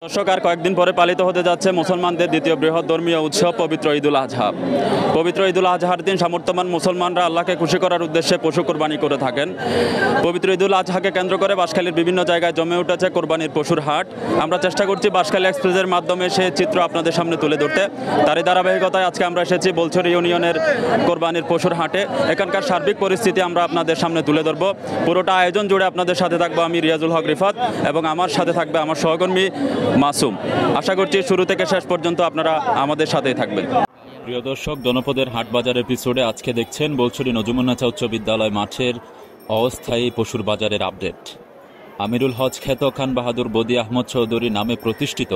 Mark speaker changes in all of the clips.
Speaker 1: দর্শক, আর কয়েকদিন পরে পালিত হতে যাচ্ছে মুসলমানদের দ্বিতীয় বৃহৎ ধর্মীয় উৎসব পবিত্র ঈদুল আজহা। পবিত্র ঈদুল আজহার দিন সামর্থ্যবান মুসলমানরা আল্লাহকে খুশি করার উদ্দেশ্যে পশু কোরবানি করে থাকেন। পবিত্র ঈদুল আজহাকে কেন্দ্র করে বাঁশখালীর বিভিন্ন জায়গায় জমে উঠেছে কোরবানির পশুর হাট। আমরা চেষ্টা করছি বাঁশখালী এক্সপ্রেসের মাধ্যমে সে চিত্র আপনাদের সামনে তুলে ধরতে। তারই ধারাবাহিকতায় আজকে আমরা এসেছি বলছর ইউনিয়নের কোরবানির পশুর হাটে। এখানকার সার্বিক পরিস্থিতি আমরা আপনাদের সামনে তুলে ধরব। পুরোটা আয়োজন জুড়ে আপনাদের সাথে থাকবো আমি রিয়াজুল হক রিফাত এবং আমার সাথে থাকবে আমার সহকর্মী মাসুম। আশা করছি শুরু থেকে শেষ পর্যন্ত আপনারা আমাদের সাথেই থাকবেন। প্রিয় দর্শক, জনপদের হাট বাজার এপিসোডে আজকে দেখছেন বলছড়ি নজমুন্নাছা উচ্চ বিদ্যালয় মাঠের অস্থায়ী পশুর বাজারের আপডেট। আমিরুল হজ খ্যাত খান বাহাদুর বদি আহমদ চৌধুরী নামে প্রতিষ্ঠিত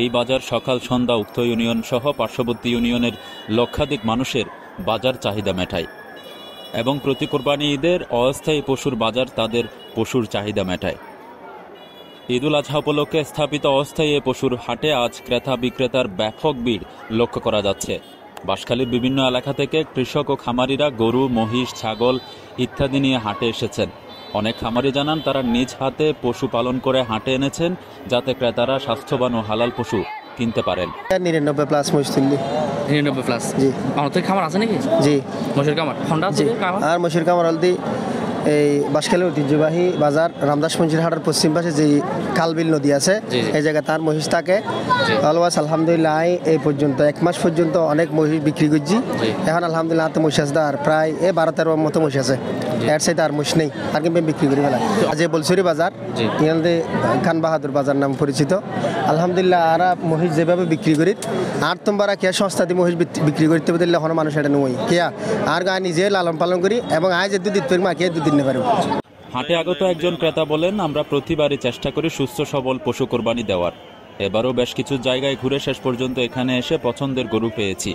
Speaker 1: এই বাজার সকাল সন্ধ্যা উক্ত ইউনিয়ন সহ পার্শ্ববর্তী ইউনিয়নের লক্ষাধিক মানুষের বাজার চাহিদা মেটায় এবং প্রতি কোরবানি ঈদের অস্থায়ী পশুর বাজার তাদের পশুর চাহিদা মেটায়। ঈদুল আজহা উপলক্ষে স্থাপিত অস্থায়ী পশুর হাটে আজ ক্রেতা বিক্রেতার ব্যাপক ভিড় লক্ষ্য করা যাচ্ছে। বাঁশখালীর বিভিন্ন এলাকা থেকে কৃষক ও খামারিরা গরু, মহিষ, ছাগল ইত্যাদি নিয়ে হাটে এসেছেন। অনেক খামারি জানান তারা নিজ হাতে পশু পালন করে হাটে এনেছেন যাতে ক্রেতারা স্বাস্থ্যবান ও হালাল পশু কিনতে পারেন।
Speaker 2: 99+ মহিষতুল্লি
Speaker 3: 99+।
Speaker 2: জি।
Speaker 3: আমাদের খামার আছে নাকি?
Speaker 2: জি,
Speaker 3: মহিষের খামার হন্ডা আছে
Speaker 2: আর মহিষের খামার হলদি এই বাঁশখালীর ঐতিহ্যবাহী বাজার রামদাস মঞ্জির হাটের পশ্চিম পাশে যে কালবিল নদী আছে এই জায়গায় তার মহিষ থাকে। অলওয়াজ আলহামদুলিল্লাহ এই পর্যন্ত 1 মাস পর্যন্ত অনেক মহিষ বিক্রি করছি। এখন আলহামদুলিল্লাহ তো মহিষ আছে আর প্রায় 12-13 মতো মহিষ আছে। এর সাথে আর মহিষ নেই, আর কিন্তু বিক্রি করি ফেলা। আজ বলছরি বাজার এখানে খান বাহাদুর বাজার নাম পরিচিত। আলহামদুলিল্লাহ আর মহিষ যেভাবে বিক্রি করি আর তোমরা কে সস্তা দিয়ে মহিষ বিক্রি করতে বদলে এখন মানুষ এটা নয় কিয়া আর গায়ে নিজে লালন পালন করি এবং আজ যে দুধ পের মা কে দুধ দিতে পারবো।
Speaker 1: হাটে আগত একজন ক্রেতা বলেন, আমরা প্রতিবারই চেষ্টা করি সুস্থ সবল পশু কোরবানি দেওয়ার। এবারও বেশ কিছু জায়গায় ঘুরে শেষ পর্যন্ত এখানে এসে পছন্দের গরু পেয়েছি।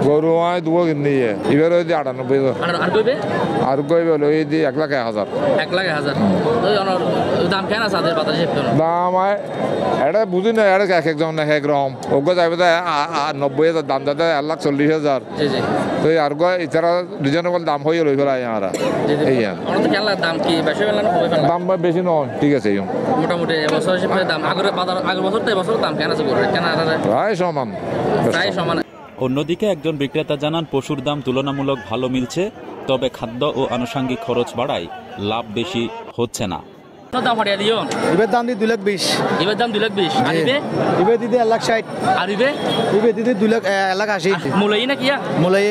Speaker 4: গরু হয় দুগো কিনে এবার ওই 98 আর কইবে ওই 1,01,000
Speaker 3: দাম কেন আছে তাদের বাজারে?
Speaker 4: দাম এটা বুঝি না, এটা এক একজন এক রকম ওগো যাইবে 90,000 দাম দাদা 1,40,000। তো আর গো এছাড়া রিজনেবল দাম হয়ে লই ফেলাই আমরা এই
Speaker 3: দাম কি বেশি ফেলা না কমে ফেলা?
Speaker 4: দাম বেশি নয়, ঠিক আছে।
Speaker 3: মোটামুটি এবছর হিসেবে দাম আগের বছর তো এবছর দাম কেন আছে কেন
Speaker 4: প্রায় সমান।
Speaker 1: অন্যদিকে একজন বিক্রেতা জানান পশুর দাম তুলনামূলক ভালো মিলছে, তবে খাদ্য ও আনুষঙ্গিক খরচ বাড়ায় লাভ বেশি হচ্ছে না।
Speaker 2: ইবের দাম দিয়ে 2,20,000।
Speaker 3: এবার দাম 2,20,000। আর
Speaker 2: ইবে দিদি 1,60,000।
Speaker 3: আর
Speaker 2: ইবে দিদি 1,80,000।
Speaker 3: মুলাই না কিয়া
Speaker 2: মুলাই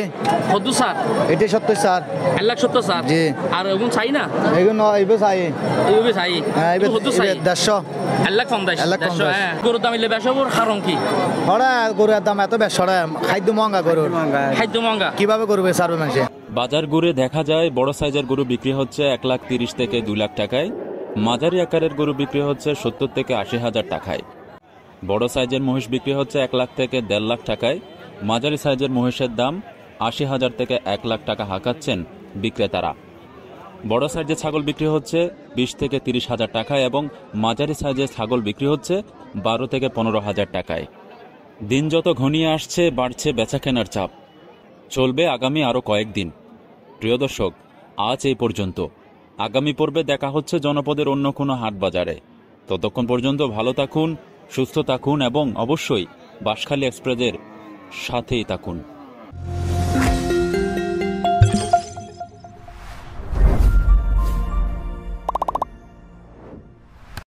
Speaker 3: কত স্যার?
Speaker 2: এটা 70,000।
Speaker 3: 1,70,000 স্যার।
Speaker 2: জি।
Speaker 3: আর এগুন চাই না?
Speaker 2: এগুন ইবে চাই।
Speaker 3: ইবে চাই।
Speaker 2: হ্যাঁ, ইবে
Speaker 3: কত চাই?
Speaker 2: 1,50,000।
Speaker 3: 1,50,000। হ্যাঁ, গরুর দাম ইলে বেশি ওর কারণ কি?
Speaker 2: ওরা গরুর দাম এত বেশি, খাদ্য মহঙ্গা গরুর।
Speaker 3: খাদ্য মহঙ্গা কিভাবে
Speaker 2: করবে সার্ভে মানুষে?
Speaker 1: বাজার ঘুরে দেখা যায় বড় সাইজের গরু বিক্রি হচ্ছে 1,30,000 থেকে 2,00,000 টাকায়। মাঝারি আকারের গরু বিক্রি হচ্ছে 70 থেকে 80,000 টাকায়। বড় সাইজের মহিষ বিক্রি হচ্ছে 1,00,000 থেকে 1,50,000 টাকায়। মাঝারি সাইজের মহিষের দাম 80,000 থেকে 1,00,000 টাকা হাঁকাচ্ছেন বিক্রেতারা। বড় সাইজের ছাগল বিক্রি হচ্ছে 20 থেকে 30,000 টাকায় এবং মাঝারি সাইজের ছাগল বিক্রি হচ্ছে 12 থেকে 15,000 টাকায়। দিন যত ঘনিয়ে আসছে বাড়ছে বেচা কেনার চাপ। চলবে আগামী আরও কয়েকদিন। প্রিয় দর্শক, আজ এই পর্যন্ত। আগামী পর্বে দেখা হচ্ছে জনপদের অন্য কোনো হাট বাজারে। ততক্ষণ পর্যন্ত ভালো থাকুন, সুস্থ থাকুন এবং অবশ্যই বাঁশখালী এক্সপ্রেসের সাথেই থাকুন।